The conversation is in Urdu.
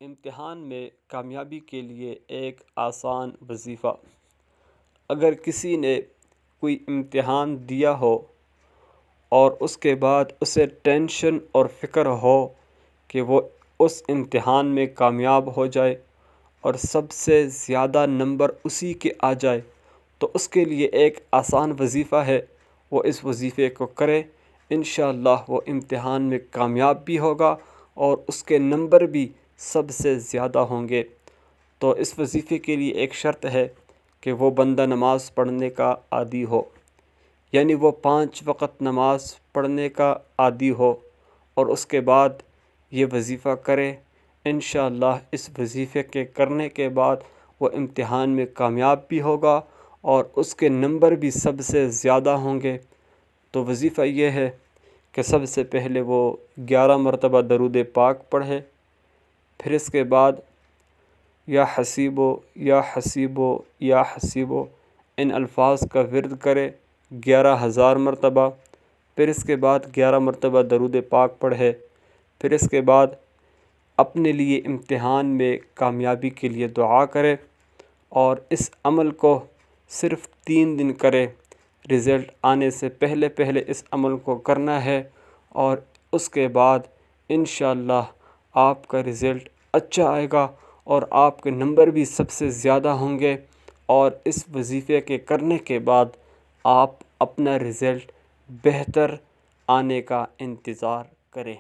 امتحان میں کامیابی کے لیے ایک آسان وظیفہ۔ اگر کسی نے کوئی امتحان دیا ہو اور اس کے بعد اسے ٹینشن اور فکر ہو کہ وہ اس امتحان میں کامیاب ہو جائے اور سب سے زیادہ نمبر اسی کے آ جائے، تو اس کے لیے ایک آسان وظیفہ ہے، وہ اس وظیفے کو کرے، انشاءاللہ وہ امتحان میں کامیاب بھی ہوگا اور اس کے نمبر بھی سب سے زیادہ ہوں گے۔ تو اس وظیفے کے لیے ایک شرط ہے کہ وہ بندہ نماز پڑھنے کا عادی ہو، یعنی وہ 5 وقت نماز پڑھنے کا عادی ہو اور اس کے بعد یہ وظیفہ کرے۔ انشاءاللہ اس وظیفے کے کرنے کے بعد وہ امتحان میں کامیاب بھی ہوگا اور اس کے نمبر بھی سب سے زیادہ ہوں گے۔ تو وظیفہ یہ ہے کہ سب سے پہلے وہ 11 مرتبہ درود پاک پڑھے، پھر اس کے بعد یا حسیبو یا حسیبو یا حسیبو ان الفاظ کا ورد کرے 11,000 مرتبہ، پھر اس کے بعد 11 مرتبہ درود پاک پڑھے، پھر اس کے بعد اپنے لیے امتحان میں کامیابی کے لیے دعا کرے اور اس عمل کو صرف 3 دن کرے۔ رزلٹ آنے سے پہلے پہلے اس عمل کو کرنا ہے اور اس کے بعد انشاءاللہ آپ کا رزلٹ اچھا آئے گا اور آپ کے نمبر بھی سب سے زیادہ ہوں گے، اور اس وظیفے کے کرنے کے بعد آپ اپنا رزلٹ بہتر آنے کا انتظار کریں۔